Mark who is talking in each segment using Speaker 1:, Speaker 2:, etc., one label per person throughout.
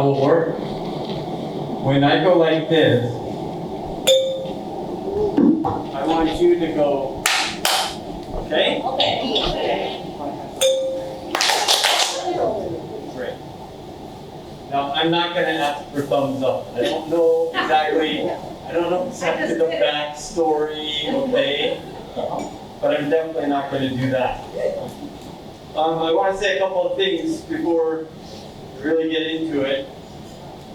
Speaker 1: will work. When I go like this, I want you to go, okay?
Speaker 2: Okay.
Speaker 1: Great. Now, I'm not going to ask for thumbs up. I don't know exactly the backstory, okay? But I'm definitely not going to do that. I want to say a couple of things before we really get into it.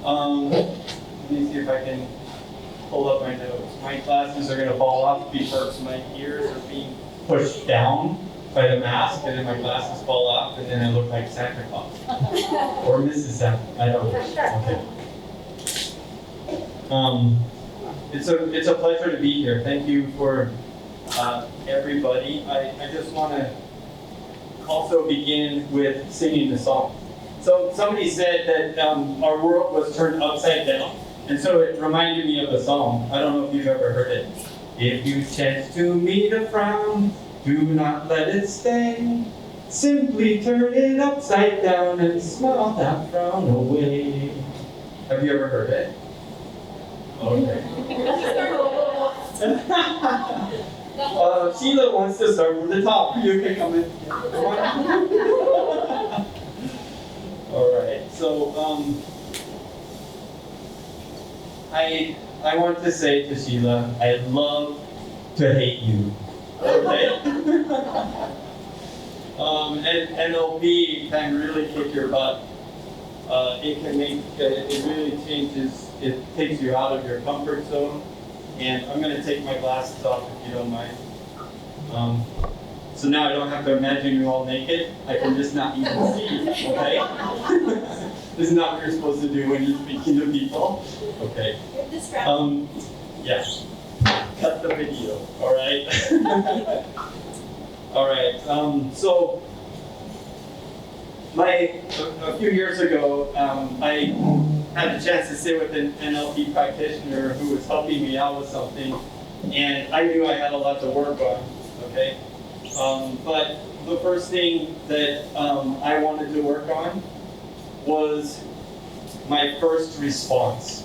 Speaker 1: Let me see if I can pull up my notes. My glasses are going to fall off because my ears are being pushed down by the mask, and then my glasses fall off, and then I look like Santa Claus. Or Mrs. Santa, I don't know. Okay. It's a pleasure to be here. Thank you for everybody. I just want to also begin with singing the song. So somebody said that our world was turned upside down, and so it reminded me of a song. I don't know if you've ever heard it. If you chance to meet a frown, do not let it stay. Simply turn it upside down and smile that frown away. Have you ever heard it? Okay. Sheila wants to start from the top. You can come in. Come on. All right. So I want to say to Sheila, I love to hate you. Okay. And NLP can really kick your butt. It really changes. It takes you out of your comfort zone. And I'm going to take my glasses off if you don't mind. So now I don't have to imagine you all naked. I can just not even see, okay? This is not what you're supposed to do when you're speaking to people. Okay. Yeah. Cut the video, all right? All right. So, a few years ago, I had the chance to sit with an NLP practitioner who was helping me out with something, and I knew I had a lot to work on, okay? But the first thing that I wanted to work on was my first response.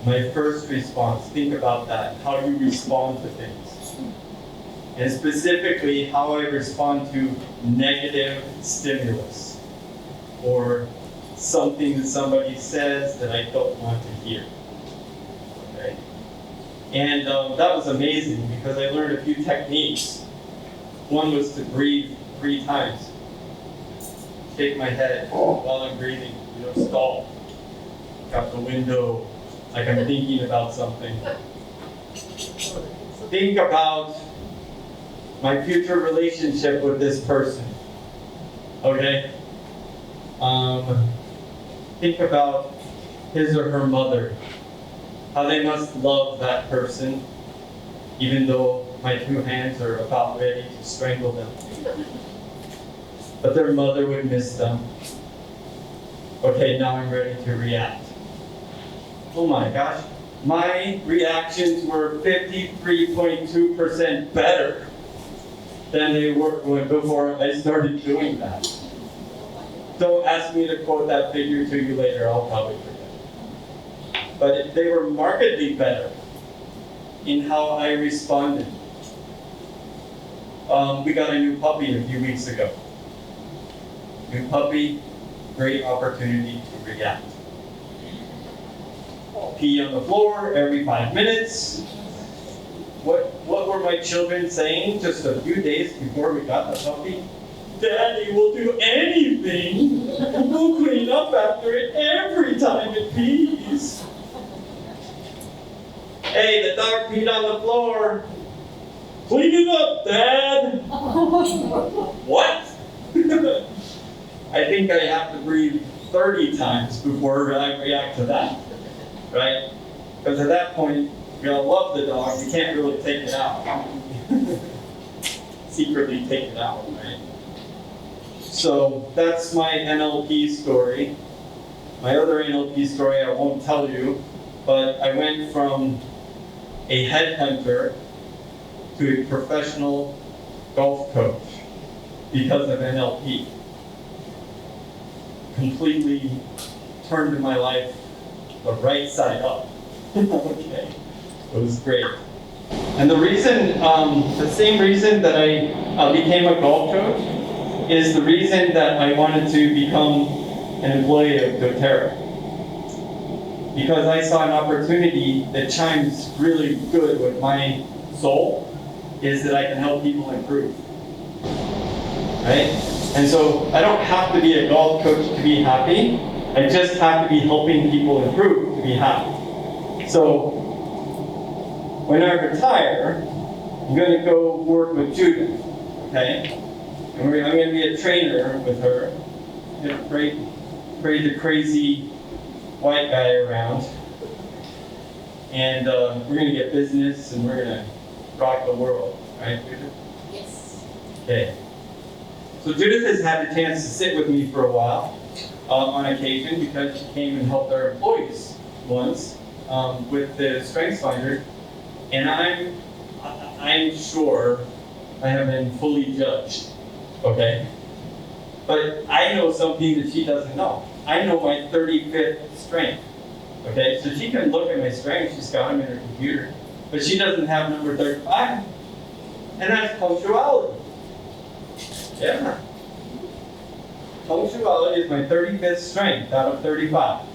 Speaker 1: My first response. Think about that. How you respond to things. And specifically, how I respond to negative stimulus or something that somebody says that I don't want to hear. Okay? And that was amazing because I learned a few techniques. One was to breathe 3 times. Shake my head while I'm breathing. Stall. Out the window, like I'm thinking about something. Think about my future relationship with this person. Okay? Think about his or her mother. How they must love that person, even though my 2 hands are about ready to strangle them. But their mother would miss them. Okay, now I'm ready to react. Oh my gosh. My reactions were 53.2% better than they were before I started doing that. Don't ask me to quote that figure to you later, I'll probably forget. But they were markedly better in how I responded. We got a new puppy a few weeks ago. New puppy, great opportunity to react. Pee on the floor every 5 minutes. What were my children saying just a few days before we got the puppy? Daddy will do anything. We'll clean up after it every time it pees. Hey, the dog peed on the floor. Clean it up, Dad. What? I think I have to breathe 30 times before I react to that, right? Because at that point, I love the dog, you can't really take it out. Secretly take it out, right? So that's my NLP story. My other NLP story I won't tell you, but I went from a headhunter to a professional golf coach because of NLP. Completely turned in my life the right side up. Okay, it was great. And the reason, the same reason that I became a golf coach is the reason that I wanted to become an employee of doTerra. Because I saw an opportunity that chimes really good with my soul, is that I can help people improve. Right? And so I don't have to be a golf coach to be happy. I just have to be helping people improve to be happy. So when I retire, I'm going to go work with Judith. Okay? And I'm going to be a trainer with her. I'm going to bring the crazy white guy around. And we're going to get business and we're going to rock the world. Right, Judith?
Speaker 2: Yes.
Speaker 1: Okay. So Judith has had a chance to sit with me for a while on occasion because she came and helped our employees once with the Strengths Finder. And I'm sure I have been fully judged. Okay? But I know something that she doesn't know. I know my 35th strength. Okay? So she can look at my strengths, she's got them in her computer. But she doesn't have number 35. And that's punctuality. Yeah. Punctuality is my 35th strength out of 35.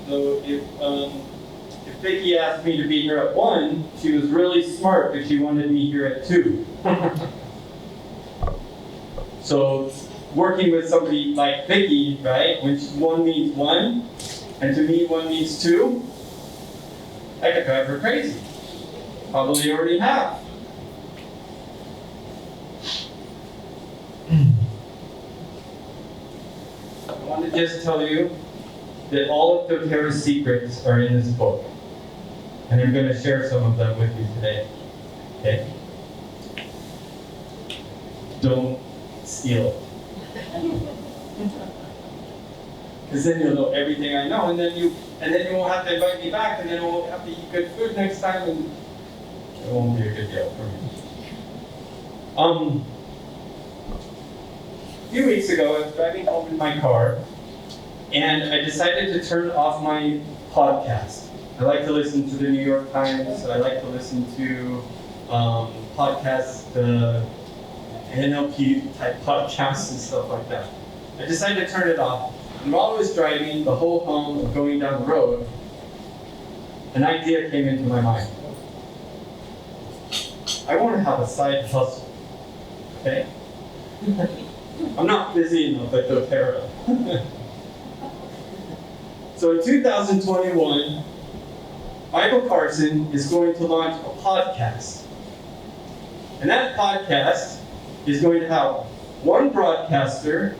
Speaker 1: So if Vicki asked me to be here at 1, she was really smart because she wanted me here at 2. So working with somebody like Vicki, right, when 1 means 1, and to me 1 means 2, I could drive her crazy. Probably already have. I want to just tell you that all of doTerra's secrets are in this book. And I'm going to share some of them with you today. Okay? Don't steal it. Because then you'll know everything I know, and then you won't have to invite me back, and then you won't have to eat good food next time, and it won't be a good deal for me. A few weeks ago, I was driving home in my car, and I decided to turn off my podcast. I like to listen to the New York Times. I like to listen to podcasts, NLP type podcasts and stuff like that. I decided to turn it off. And while I was driving the whole home of going down the road, an idea came into my mind. I want to have a side hustle. Okay? I'm not busy enough at doTerra. So in 2021, Michael Carson is going to launch a podcast. And that podcast is going to have one broadcaster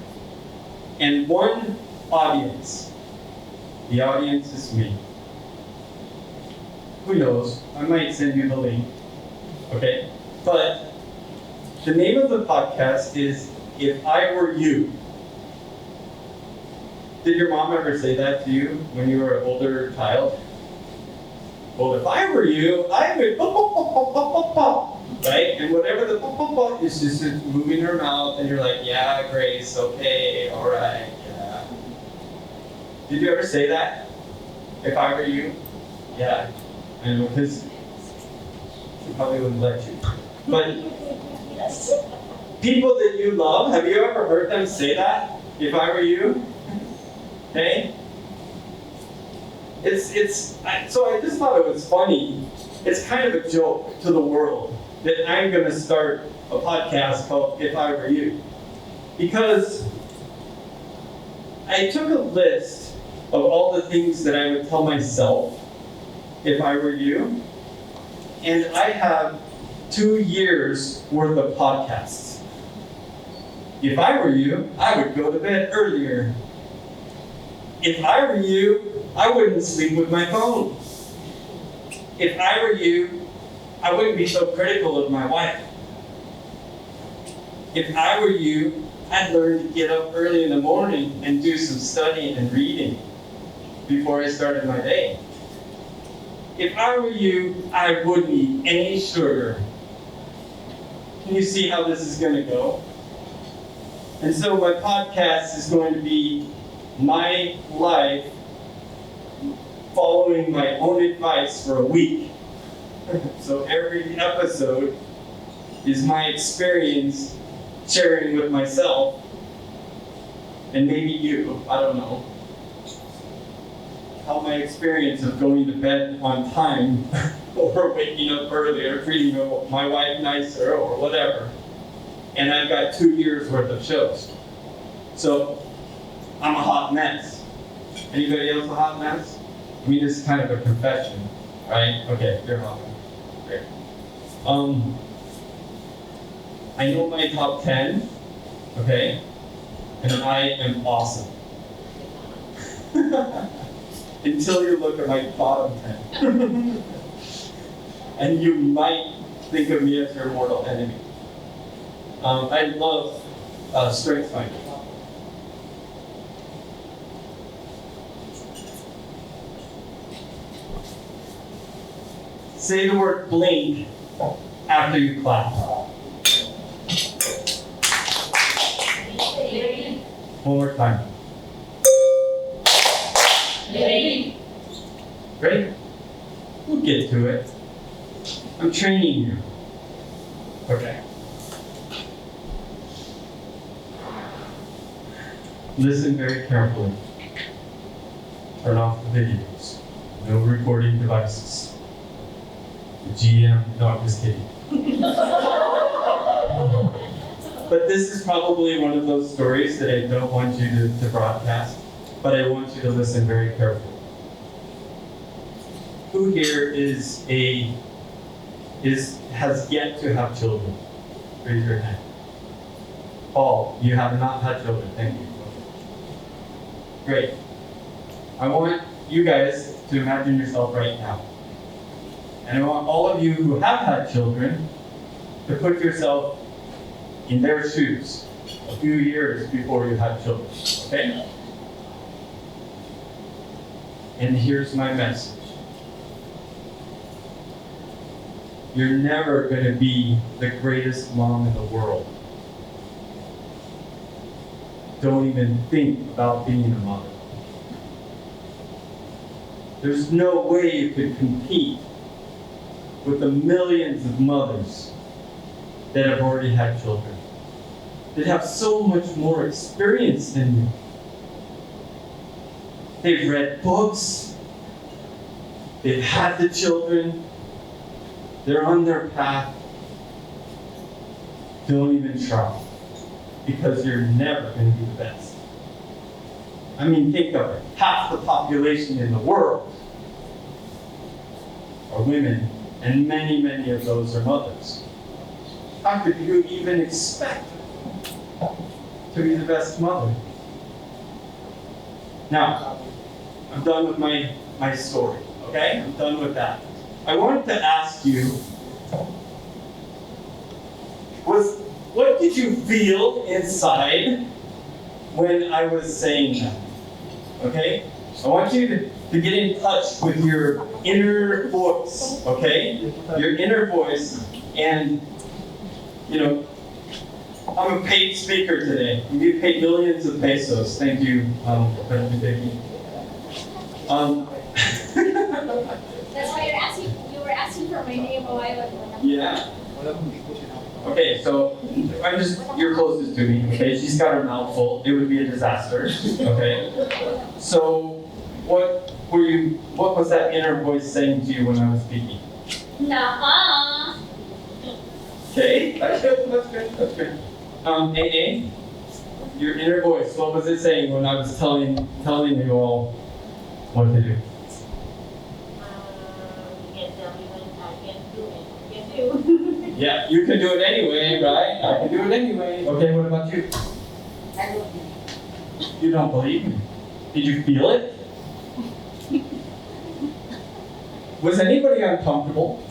Speaker 1: and one audience. The audience is me. Who knows? I might send you the link. Okay? But the name of the podcast is If I Were You. Did your mom ever say that to you when you were an older child? Well, if I were you, I would pop, pop, pop, pop, pop, pop, pop. Right? And whatever the pop, pop, pop is just moving her mouth, and you're like, yeah, Grace, okay, all right, yeah. Did you ever say that? If I were you? Yeah, I know, because she probably wouldn't let you. But people that you love, have you ever heard them say that? If I were you? Okay? So I just thought it was funny. It's kind of a joke to the world that I'm going to start a podcast called If I Were You. Because I took a list of all the things that I would tell myself if I were you, and I have 2 years worth of podcasts. If I were you, I would go to bed earlier. If I were you, I wouldn't sleep with my phone. If I were you, I wouldn't be so critical of my wife. If I were you, I'd learn to get up early in the morning and do some studying and reading before I started my day. If I were you, I wouldn't eat any sugar. Can you see how this is going to go? And so my podcast is going to be my life following my own advice for a week. So every episode is my experience sharing with myself, and maybe you, I don't know, how my experience of going to bed on time or waking up earlier, treating my wife nicer or whatever. And I've got 2 years worth of shows. So I'm a hot mess. Anybody else a hot mess? I mean, this is kind of a confession, right? Okay, you're a hot mess. Great. I know my top 10, okay? And I am awesome. Until you look at my bottom 10. And you might think of me as your mortal enemy. I love strength finding. Say the word blink after you clap. One more time. Great. We'll get to it. I'm training you. Okay. Listen very carefully. Turn off the videos. No recording devices. The GM, no, I'm just kidding. But this is probably one of those stories that I don't want you to broadcast, but I want you to listen very carefully. Who here has yet to have children? Raise your hand. Paul, you have not had children, thank you. Great. I want you guys to imagine yourself right now. And I want all of you who have had children to put yourself in their shoes a few years before you had children, okay? And here's my message. You're never going to be the greatest mom in the world. Don't even think about being a mother. There's no way you could compete with the millions of mothers that have already had children, that have so much more experience than you. They've read books, they've had the children, they're on their path. Don't even try, because you're never going to be the best. I mean, think of it. Half the population in the world are women, and many, many of those are mothers. How could you even expect to be the best mother? Now, I'm done with my story, okay? I'm done with that. I wanted to ask you, what did you feel inside when I was saying that? Okay? I want you to get in touch with your inner voice, okay? Your inner voice, and, you know, I'm a paid speaker today. You get paid millions of pesos. Thank you, Vicky.
Speaker 2: That's why you were asking for my name a while ago.
Speaker 1: Yeah. Okay, so you're closest to me, okay? She's got her mouth full. It would be a disaster, okay? So, what was that inner voice saying to you when I was speaking?
Speaker 2: Nuh-uh.
Speaker 1: Okay, that's good. AA, your inner voice, what was it saying when I was telling you all what to do?
Speaker 2: You can tell me when I can do it. You can do.
Speaker 1: Yeah, you can do it anyway, right? I can do it anyway. Okay, what about you?
Speaker 2: I don't know.
Speaker 1: You don't believe me? Did you feel it? Was anybody uncomfortable?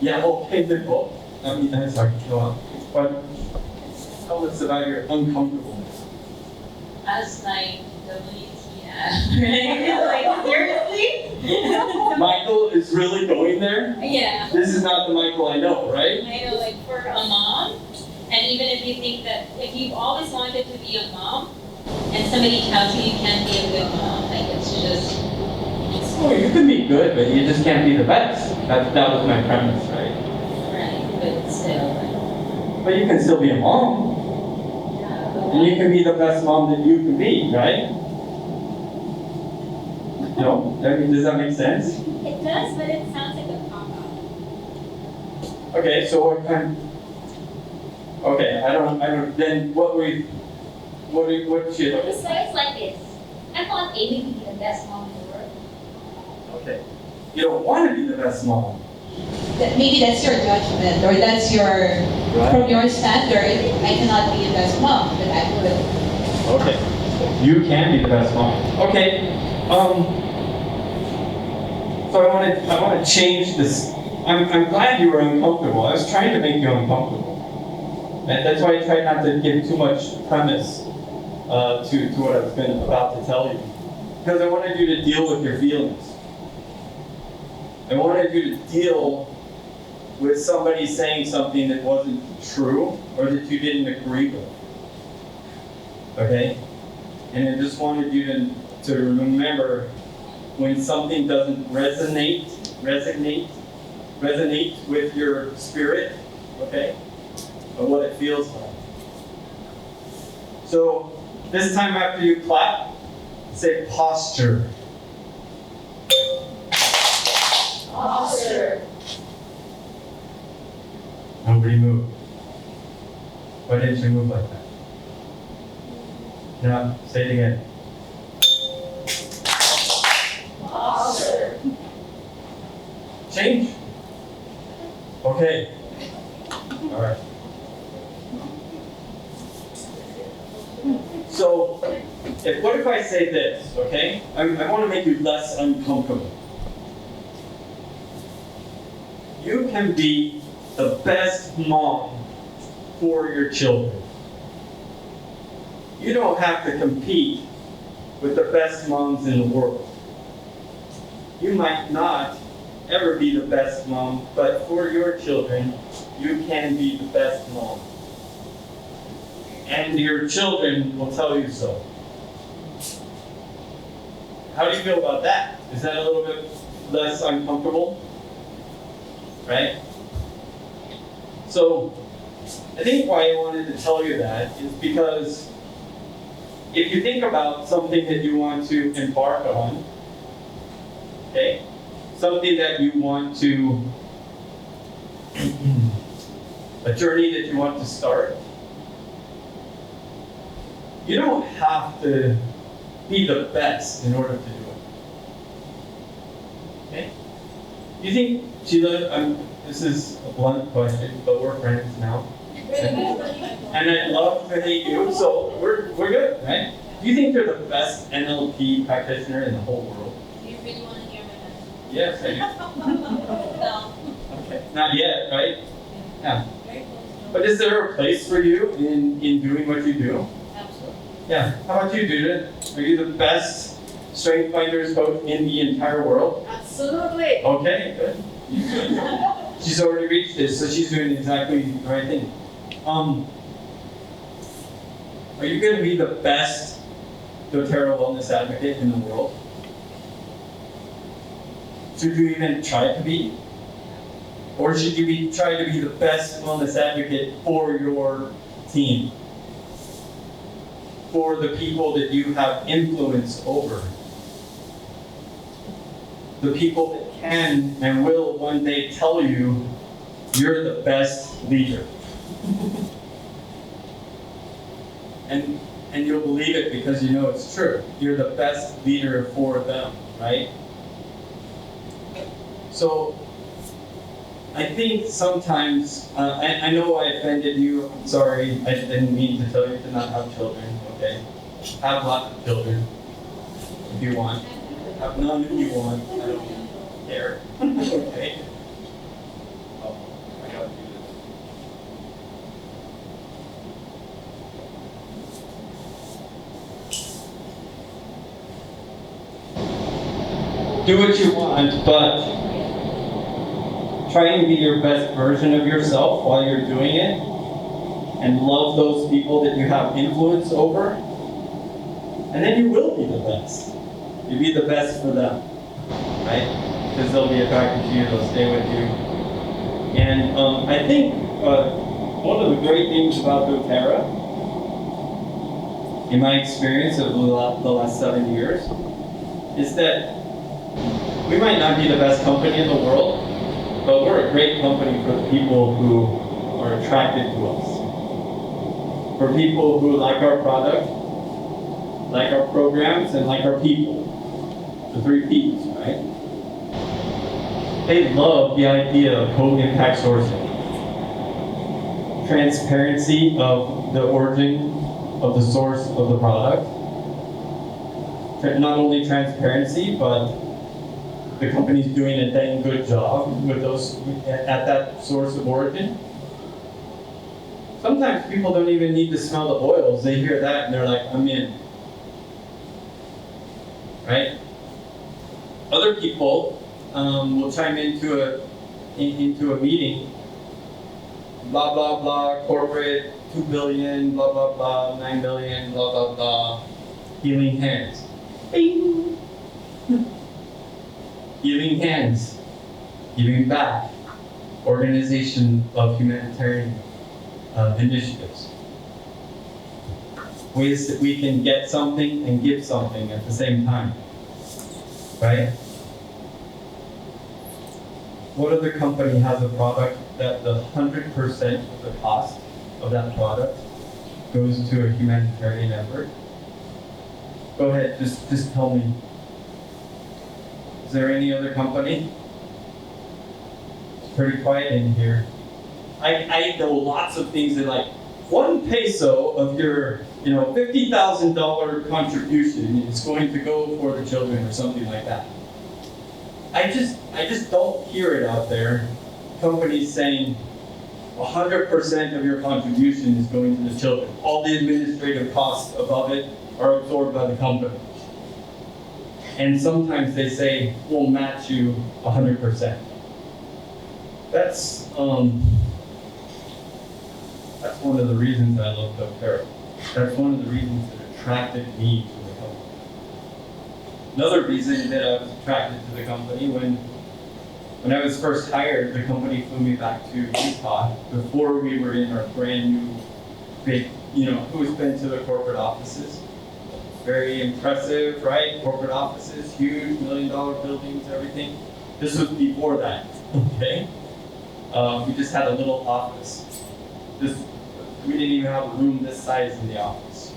Speaker 1: Yeah, okay, then go. I'm sorry, go on. But tell us about your uncomfortableness.
Speaker 2: As like WTF, right? Like seriously?
Speaker 1: Michael is really going there?
Speaker 2: Yeah.
Speaker 1: This is not the Michael I know, right?
Speaker 2: I know, like for a mom, and even if you think that if you've always wanted to be a mom,
Speaker 3: and somebody tells you you can't be a good mom, like it's just,
Speaker 1: Oh, you can be good, but you just can't be the best. That was my premise, right?
Speaker 3: right, but still,
Speaker 1: But you can still be a mom. And you can be the best mom that you can be, right? No? I mean, does that make sense?
Speaker 2: It does, but it sounds like a cop out.
Speaker 1: Okay, so what kind? Okay, I don't. Then what should?
Speaker 2: It's like this. I want Amy to be the best mom in the world.
Speaker 1: Okay, you don't want to be the best mom.
Speaker 4: Maybe that's your judgment, or that's your, from your standard, I cannot be the best mom, but I would.
Speaker 1: Okay, you can be the best mom. Okay, so I want to change this. I'm glad you were uncomfortable. I was trying to make you uncomfortable. And that's why I tried not to give too much premise to what I was about to tell you. Because I wanted you to deal with your feelings. I wanted you to deal with somebody saying something that wasn't true or that you didn't agree with. Okay? And I just wanted you to remember when something doesn't resonate with your spirit, okay? Or what it feels like. So this time after you clap, say posture.
Speaker 2: Posture.
Speaker 1: Nobody move. Why didn't you move like that? Now, say it again.
Speaker 2: Posture.
Speaker 1: Change. Okay. All right. So, what if I say this, okay? I want to make you less uncomfortable. You can be the best mom for your children. You don't have to compete with the best moms in the world. You might not ever be the best mom, but for your children, you can be the best mom. And your children will tell you so. How do you feel about that? Is that a little bit less uncomfortable? Right? So, I think why I wanted to tell you that is because if you think about something that you want to embark on, okay, something that you want to, a journey that you want to start, you don't have to be the best in order to do it. Okay? You think, Sheila, this is a blunt question, but we're friends now. And I'd love to hate you, so we're good, right? Do you think you're the best NLP practitioner in the whole world?
Speaker 2: Do you really want to hear my answer?
Speaker 1: Yes, I do.
Speaker 2: No.
Speaker 1: Okay. Not yet, right? Yeah.
Speaker 2: Very close.
Speaker 1: But is there a place for you in doing what you do?
Speaker 2: Absolutely.
Speaker 1: Yeah. How about you, Judith? Are you the best strength finders coach in the entire world?
Speaker 2: Absolutely.
Speaker 1: Okay, good. She's already reached this, so she's doing exactly the right thing. Are you going to be the best doTerra wellness advocate in the world? Should you even try to be? Or should you try to be the best wellness advocate for your team? For the people that you have influence over? The people that can and will one day tell you you're the best leader. And you'll believe it because you know it's true. You're the best leader for them, right? So, I think sometimes, I know I offended you, I'm sorry, I didn't mean to tell you to not have children, okay? Have lots of children, if you want. Have none if you want, I don't care, okay? Oh, I gotta do this. Do what you want, but try and be your best version of yourself while you're doing it, and love those people that you have influence over, And then you will be the best. You'll be the best for them, right? Because they'll be attracted to you, they'll stay with you. And I think one of the great things about doTerra, in my experience of the last 7 years, is that we might not be the best company in the world, but we're a great company for the people who are attracted to us. For people who like our product, like our programs, and like our people. The 3 P's, right? They love the idea of co-impact sourcing. Transparency of the origin of the source of the product. Not only transparency, but the company's doing a dang good job with those at that source of origin. Sometimes people don't even need to smell the oils. They hear that and they're like, I'm in. Right? Other people will chime into a meeting. Blah, blah, blah, corporate, 2 billion, blah, blah, blah, 9 million, blah, blah, blah. Healing hands. Bing. Healing hands. Giving back. Organization of humanitarian initiatives. Ways that we can get something and give something at the same time. Right? What other company has a product that the 100% of the cost of that product goes to a humanitarian effort? Go ahead, just tell me. Is there any other company? It's pretty quiet in here. I know lots of things that like 1 peso of your $50,000 contribution is going to go for the children or something like that. I just don't hear it out there. Companies saying 100% of your contribution is going to the children. All the administrative costs above it are absorbed by the company. And sometimes they say, we'll match you 100%. That's one of the reasons I love doTerra. That's one of the reasons that attracted me to the company. Another reason that I was attracted to the company, when I was first hired, the company flew me back to Utah before we were in our brand new big, who's been to the corporate offices? Very impressive, right? Corporate offices, huge, $1 million buildings, everything. This was before that, okay? We just had a little office. We didn't even have a room this size in the office.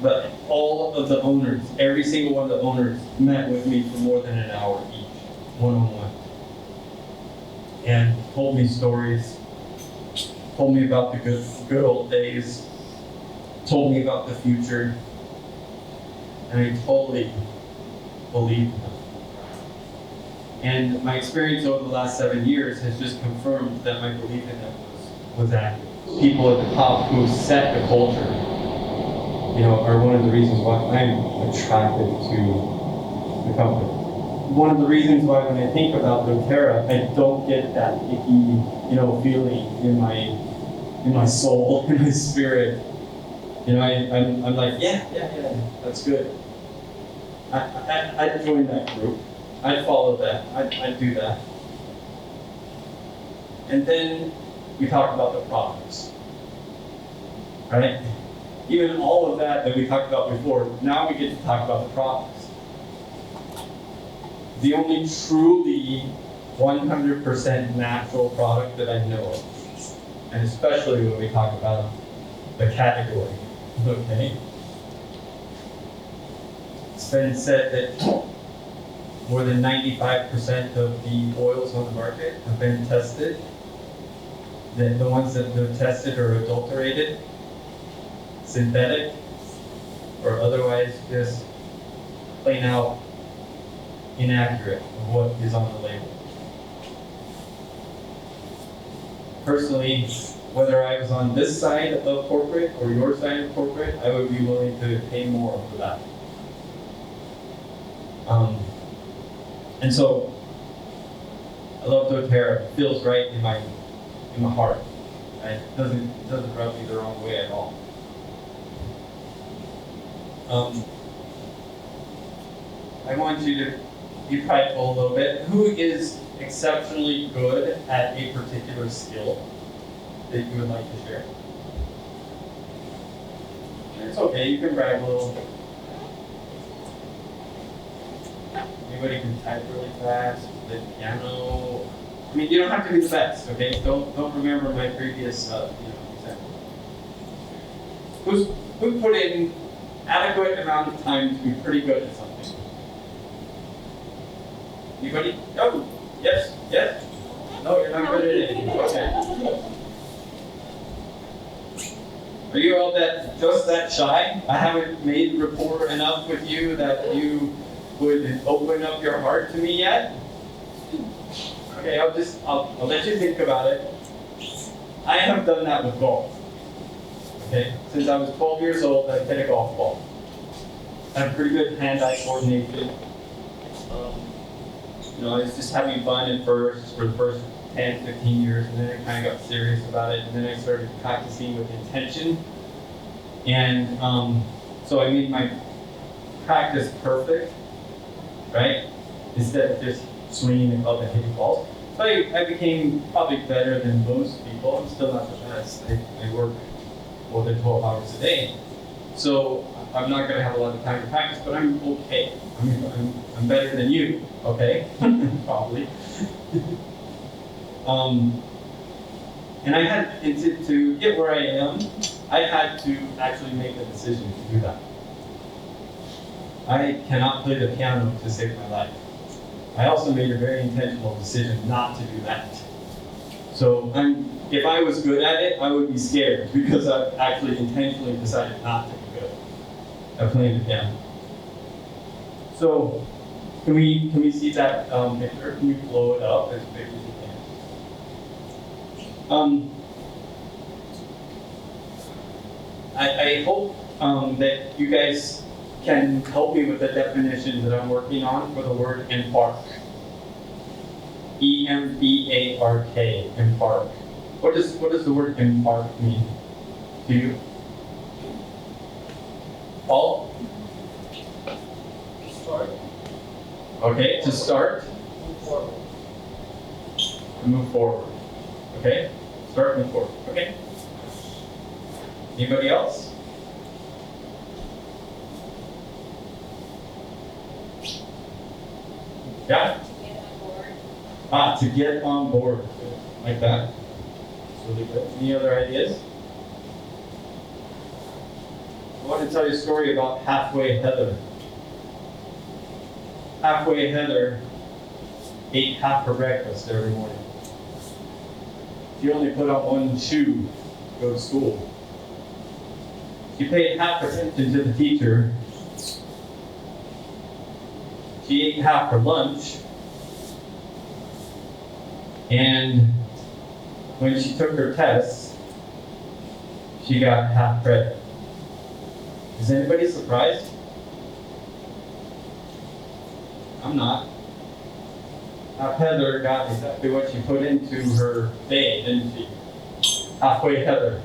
Speaker 1: But all of the owners, every single one of the owners met with me for more than an hour each, one-on-one. And told me stories, told me about the good old days, told me about the future, and I totally believed them. And my experience over the last 7 years has just confirmed that my belief in them was accurate. People at the top who set the culture, are one of the reasons why I'm attracted to the company. One of the reasons why when I think about doTerra, I don't get that icky, feeling in my soul, in my spirit. I'm like, yeah, that's good. I'd join that group. I'd follow that. I'd do that. And then we talk about the products, right? Even all of that we talked about before, now we get to talk about the products. The only truly 100% natural product that I know of, and especially when we talk about the category, okay? It's been said that more than 95% of the oils on the market have been tested. Then the ones that are tested are adulterated, synthetic, or otherwise just plain out inaccurate of what is on the label. Personally, whether I was on this side of corporate or your side of corporate, I would be willing to pay more for that. And so, I love doTerra. It feels right in my heart. It doesn't rub me the wrong way at all. I want you to be prideful a little bit. Who is exceptionally good at a particular skill that you would like to share? It's okay, you can brag a little. Anybody can type really fast, play the piano. I mean, you don't have to be the best, okay? Don't remember my previous example. Who put in adequate amount of time to be pretty good at something? Anybody? No. Yes. Yes. No, you're not good at anything. Okay. Are you all just that shy? I haven't made rapport enough with you that you would open up your heart to me yet? Okay, I'll let you think about it. I have done that with golf. Okay, since I was 12 years old, I hit a golf ball. I have pretty good hand-eye coordination. I was just having fun at first for the first 10, 15 years, and then I kind of got serious about it, and then I started practicing with intention. And so I made my practice perfect, right? Instead of just swinging the club and hitting balls. So I became probably better than most people. I'm still not the best. I work more than 12 hours a day. So I'm not going to have a lot of time to practice, but I'm okay. I'm better than you, okay? Probably. And I had to get where I am, I had to actually make a decision to do that. I cannot play the piano to save my life. I also made a very intentional decision not to do that. So if I was good at it, I would be scared because I actually intentionally decided not to be good at playing the piano. So can we see that picture? Can you blow it up as big as you can? I hope that you guys can help me with the definition that I'm working on for the word embark. E-M-B-A-R-K, embark. What does the word embark mean to you? Paul?
Speaker 5: Start.
Speaker 1: Okay, to start.
Speaker 5: Move forward.
Speaker 1: To move forward. Okay? Start, move forward. Okay. Anybody else? Yeah? To get on board. Like that. That's really good. Any other ideas? I want to tell you a story about Halfway Heather. Halfway Heather ate half her breakfast every morning. She only put on one shoe to go to school. She paid half attention to the teacher. She ate half her lunch. And when she took her tests, she got half credit. Is anybody surprised? I'm not. Now Heather got exactly what she put into her day, didn't she? Halfway Heather.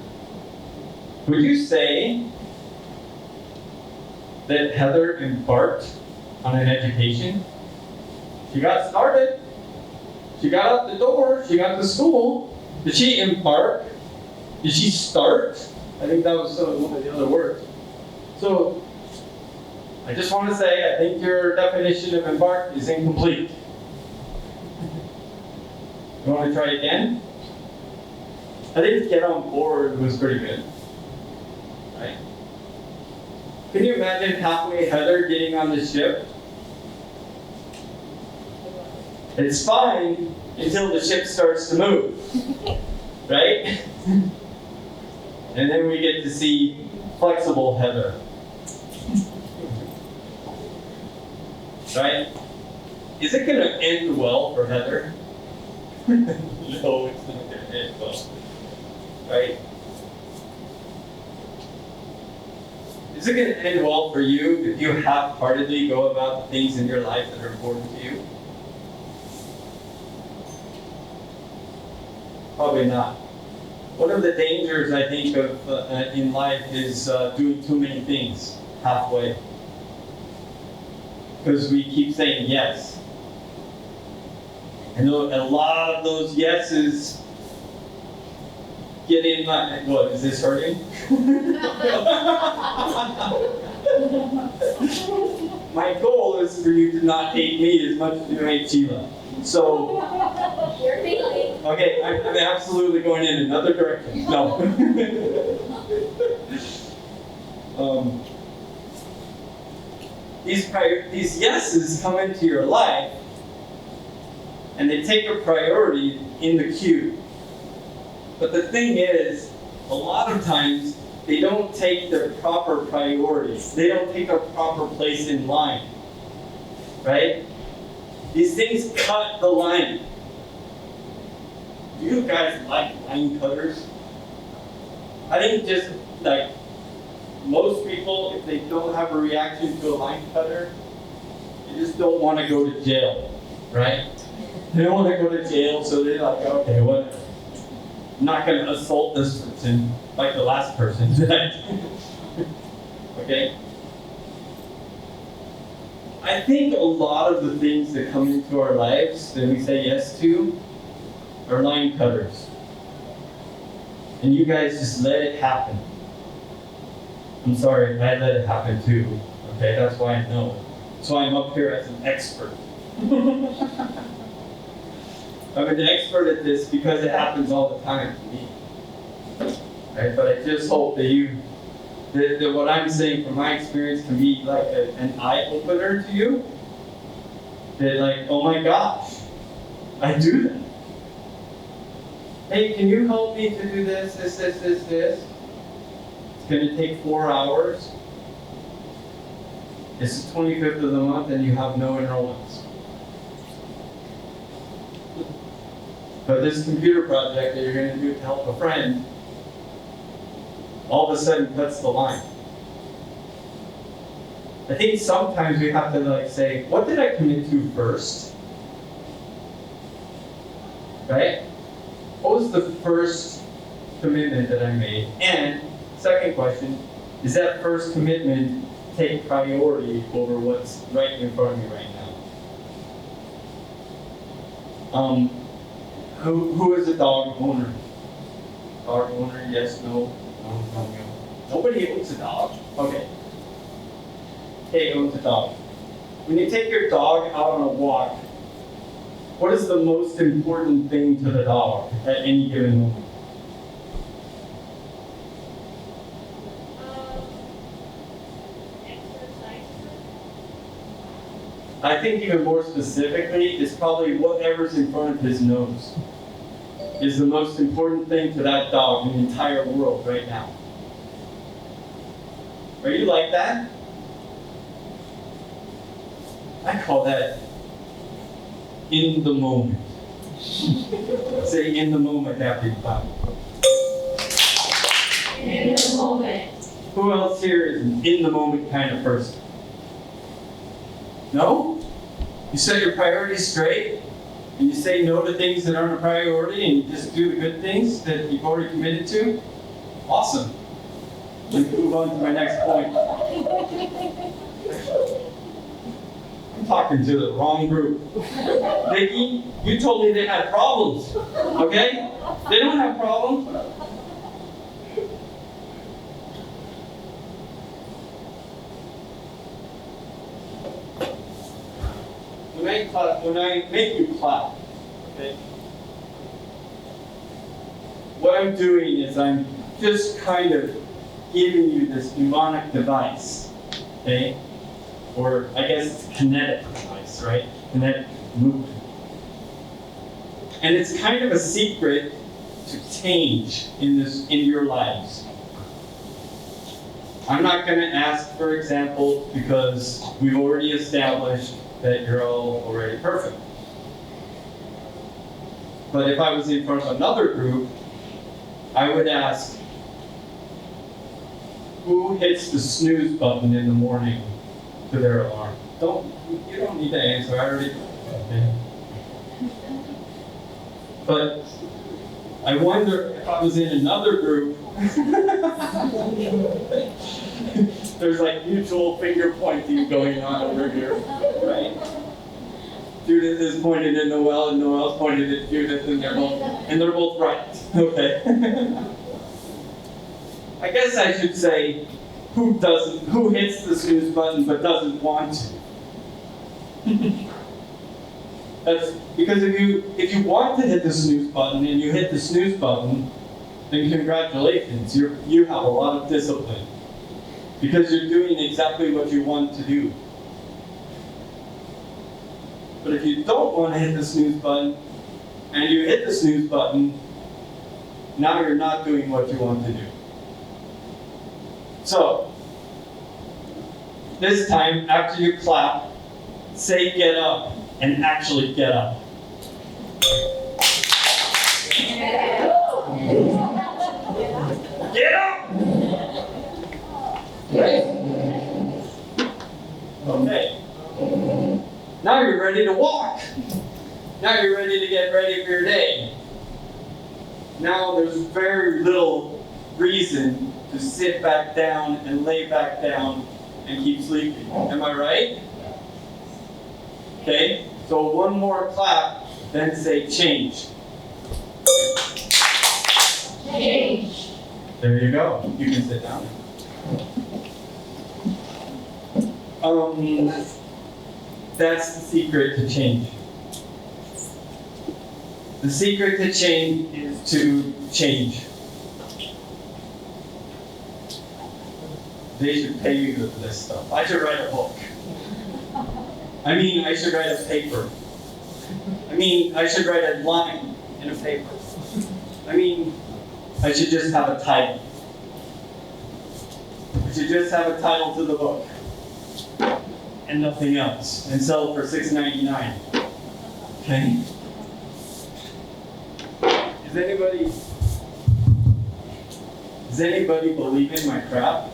Speaker 1: Would you say that Heather embarked on an education? She got started. She got out the door. She got to school. Did she embark? Did she start? I think that was one of the other words. So, I just want to say, I think your definition of embark is incomplete. You want to try again? I think get on board was pretty good. Right? Can you imagine Halfway Heather getting on the ship? It's fine until the ship starts to move. Right? And then we get to see flexible Heather. Right? Is it going to end well for Heather? No, it's not going to end well. Right? Is it going to end well for you if you half-heartedly go about the things in your life that are important to you? Probably not. One of the dangers, I think, of in life is doing too many things. halfway. Because we keep saying yes. And a lot of those yeses get in my, what, is this hurting? My goal is for you to not hate me as much as you hate Sheila. So,
Speaker 2: You're feeling.
Speaker 1: okay, I'm absolutely going in another direction. No. These yeses come into your life, and they take a priority in the queue. But the thing is, a lot of times, they don't take their proper priorities. They don't take a proper place in line. Right? These things cut the line. Do you guys like line cutters? I think just like most people, if they don't have a reaction to a line cutter, they just don't want to go to jail, right? They don't want to go to jail, so they're like, okay, what? I'm not going to assault this person like the last person did. Okay? I think a lot of the things that come into our lives that we say yes to are line cutters. And you guys just let it happen. I'm sorry, I let it happen too. Okay, that's why I know. That's why I'm up here as an expert. I'm an expert at this because it happens all the time to me. Right? But I just hope that what I'm saying from my experience can be like an eye-opener to you. That like, oh my gosh, I do that. Hey, can you help me to do this? It's going to take 4 hours. It's the 25th of the month and you have no enrollments. But this computer project that you're going to do to help a friend, all of a sudden cuts the line. I think sometimes we have to like say, what did I commit to first? Right? What was the first commitment that I made? And second question, does that first commitment take priority over what's right in front of me right now? Who is a dog owner? Dog owner, yes, no. No. Nobody owns a dog. Okay. Hey, owns a dog. When you take your dog out on a walk, what is the most important thing to the dog at any given moment?
Speaker 2: Exercise.
Speaker 1: I think even more specifically, it's probably whatever's in front of his nose is the most important thing to that dog in the entire world right now. Are you like that? I call that in the moment. Say in the moment after you clap.
Speaker 2: In the moment.
Speaker 1: Who else here is an in the moment kind of person? No? You set your priorities straight? And you say no to things that aren't a priority and you just do the good things that you've already committed to? Awesome. Let's move on to my next point. I'm talking to the wrong group. Vicki, you told me they had problems, okay? They don't have problems. When I make you clap, okay? What I'm doing is I'm just kind of giving you this mnemonic device, okay? Or I guess it's a kinetic device, right? Kinetic movement. And it's kind of a secret to change in your lives. I'm not going to ask for examples because we've already established that you're all already perfect. But if I was in front of another group, I would ask, who hits the snooze button in the morning to their alarm? You don't need to answer, I already, okay. But I wonder if I was in another group that there's like mutual finger pointing going on over here, right? Judith is pointed at Noel, and Noel's pointed at Judith, and they're both right. Okay. I guess I should say, who hits the snooze button but doesn't want to? That's because if you want to hit the snooze button and you hit the snooze button, then congratulations, you have a lot of discipline. Because you're doing exactly what you want to do. But if you don't want to hit the snooze button, and you hit the snooze button, now you're not doing what you want to do. So, this time, after you clap, say get up, and actually get up. Get up! Right? Okay. Now you're ready to walk. Now you're ready to get ready for your day. Now there's very little reason to sit back down and lay back down and keep sleeping. Am I right? Okay, so one more clap, then say change.
Speaker 2: Change.
Speaker 1: There you go. You can sit down. That's the secret to change. The secret to change is to change. They should pay me for this stuff. I should write a book. I should write a paper. I should write a line in a paper. I should just have a title. I should just have a title to the book. And nothing else. And sell it for $6.99. Okay? Does anybody believe in my crap?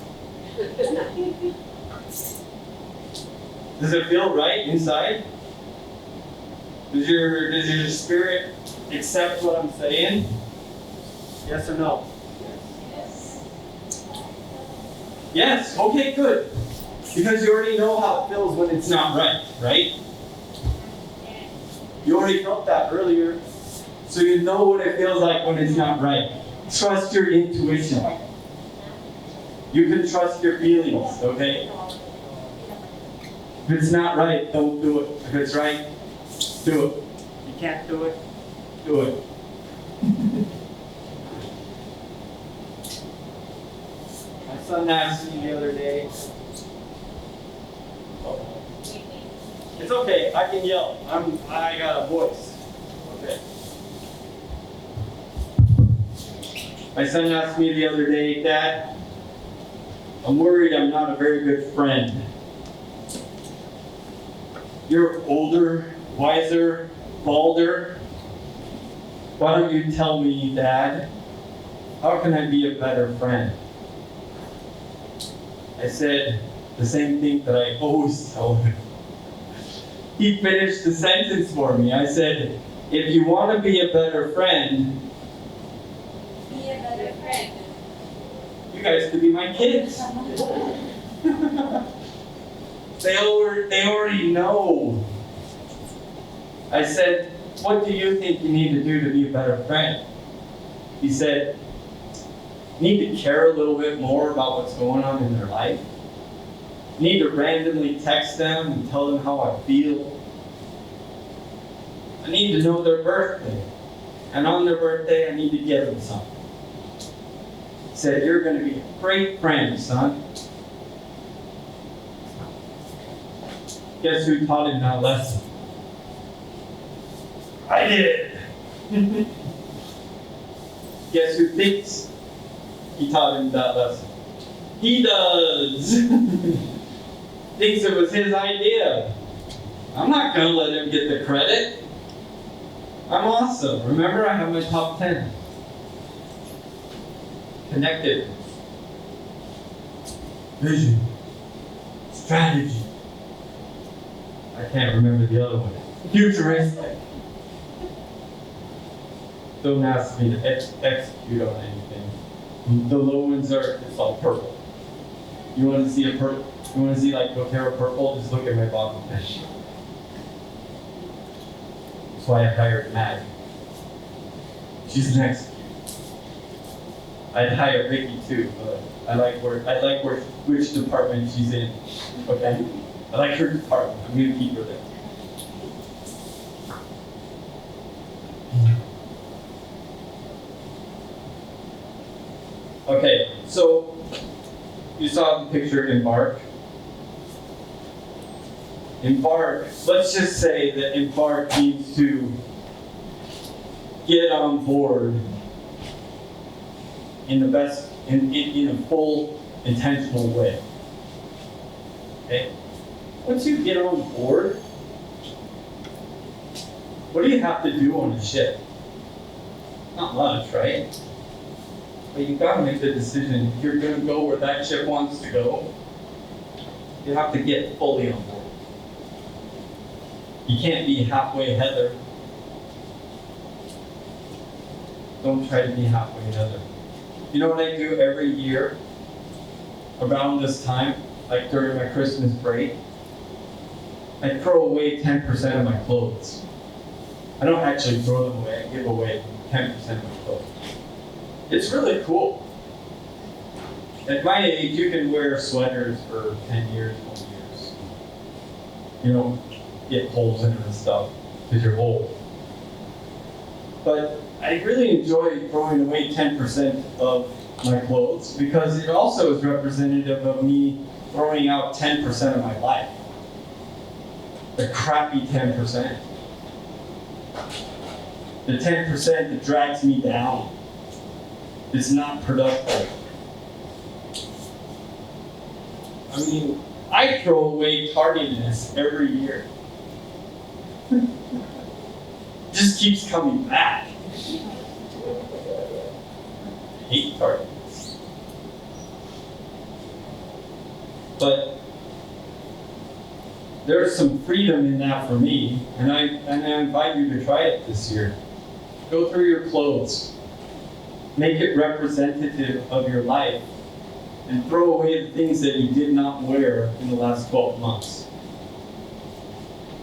Speaker 1: Does it feel right inside? Does your spirit accept what I'm saying? Yes or no? Yes. Okay, good. Because you already know how it feels when it's not right, right? You already felt that earlier. So you know what it feels like when it's not right. Trust your intuition. You can trust your feelings, okay? If it's not right, don't do it. If it's right, do it. You can't do it, do it. My son asked me the other day. It's okay, I can yell. I got a voice. Okay. My son asked me the other day, Dad, I'm worried I'm not a very good friend. You're older, wiser, balder. Why don't you tell me, Dad? How can I be a better friend? I said the same thing that I always tell him. He finished the sentence for me. I said, if you want to be a better friend,
Speaker 2: Be a better friend.
Speaker 1: you guys could be my kids. They already know. I said, what do you think you need to do to be a better friend? He said, need to care a little bit more about what's going on in their life. Need to randomly text them and tell them how I feel. I need to know their birthday. And on their birthday, I need to give them something. He said, you're going to be a great friend, son. Guess who taught him that lesson? I did. Guess who thinks he taught him that lesson? He does. Thinks it was his idea. I'm not going to let him get the credit. I'm awesome. Remember, I have my top 10. Connected. Vision. Strategy. I can't remember the other one. Futuristic. Don't ask me to execute on anything. The low ones are, it's all purple. You want to see a purple? You want to see like doTerra purple? Just look at my bottom fish. That's why I hired Mag. She's next. I'd hire Vicky too, but I like which department she's in. Okay? I like her department. I'm gonna keep her there. Okay, so you saw the picture embark. Embark, let's just say that embark means to get on board in a full, intentional way. Okay? Once you get on board, what do you have to do on a ship? Not much, right? But you gotta make the decision. If you're gonna go where that ship wants to go, you have to get fully on board. You can't be halfway Heather. Don't try to be halfway Heather. You know what I do every year around this time, like during my Christmas break? I throw away 10% of my clothes. I don't actually throw them away, I give away 10% of my clothes. It's really cool. At my age, you can wear sweaters for 10 years, 20 years. You know, get holes in them and stuff because you're old. But I really enjoy throwing away 10% of my clothes because it also is representative of me throwing out 10% of my life. The crappy 10%. The 10% that drags me down. It's not productive. I mean, I throw away tardiness every year. Just keeps coming back. I hate tardiness. But there's some freedom in that for me, and I invite you to try it this year. Go through your clothes. Make it representative of your life and throw away the things that you did not wear in the last 12 months.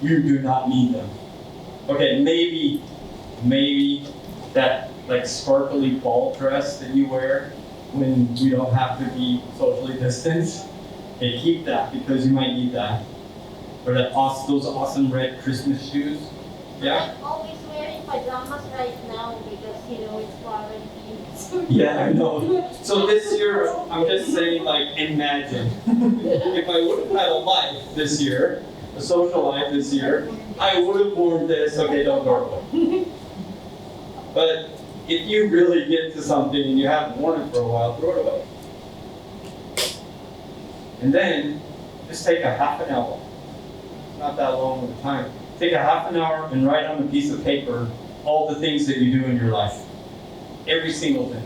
Speaker 1: You do not need them. Okay, maybe that like sparkly ball dress that you wear when we don't have to be socially distanced. Okay, keep that because you might need that. Or those awesome red Christmas shoes. Yeah?
Speaker 2: I'm always wearing pajamas right now because, it's quarantine.
Speaker 1: Yeah, I know. So this year, I'm just saying, like, imagine. If I would have had a life this year, a social life this year, I would have worn this. Okay, don't throw it away. But if you really get to something and you haven't worn it for a while, throw it away. And then, just take a half an hour. Not that long of a time. Take a half an hour and write on a piece of paper all the things that you do in your life. Every single thing.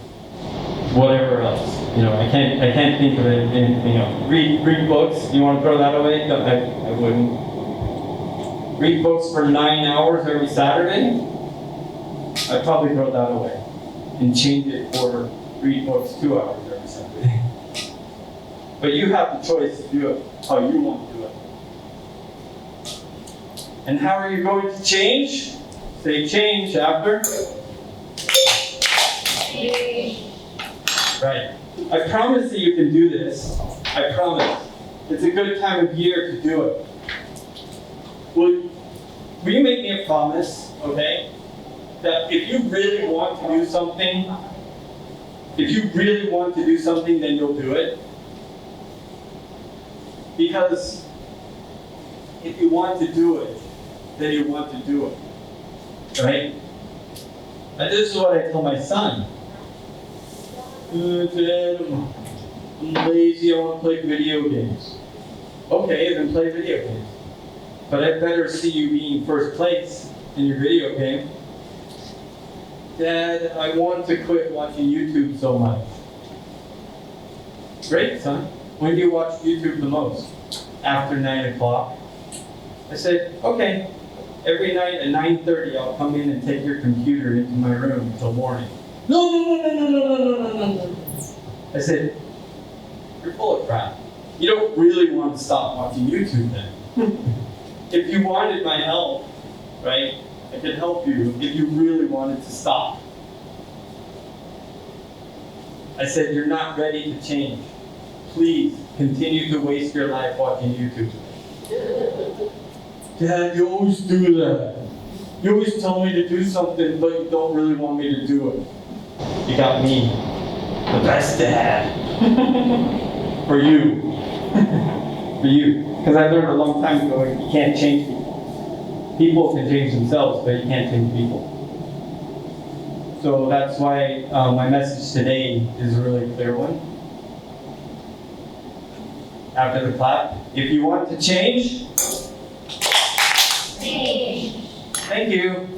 Speaker 1: Whatever else. I can't think of anything else. Read books. You want to throw that away? No, I wouldn't. Read books for 9 hours every Saturday? I'd probably throw that away. And change it for read books 2 hours every Saturday. But you have the choice to do it how you want to do it. And how are you going to change? Say change after. Right. I promise that you can do this. I promise. It's a good time of year to do it. Will you make me a promise, okay? That if you really want to do something, then you'll do it. Because if you want to do it, then you want to do it. Right? And this is what I tell my son. Dad, I'm lazy, I want to play video games. Okay, then play video games. But I'd better see you being first place in your video game. Dad, I want to quit watching YouTube so much. Great, son. When do you watch YouTube the most? After 9 o'clock. I said, okay. Every night at 9:30, I'll come in and take your computer into my room until morning. No. I said, you're full of crap. you don't really want to stop watching YouTube then. If you wanted my help, right, I could help you if you really wanted to stop. I said, you're not ready to change. Please continue to waste your life watching YouTube. Dad, you always do that. You always tell me to do something, but you don't really want me to do it. You got me. The best dad. For you. For you. Because I learned a long time ago, you can't change people. People can change themselves, but you can't change people. So that's why my message today is a really clear one. After the clap, if you want to change, thank you.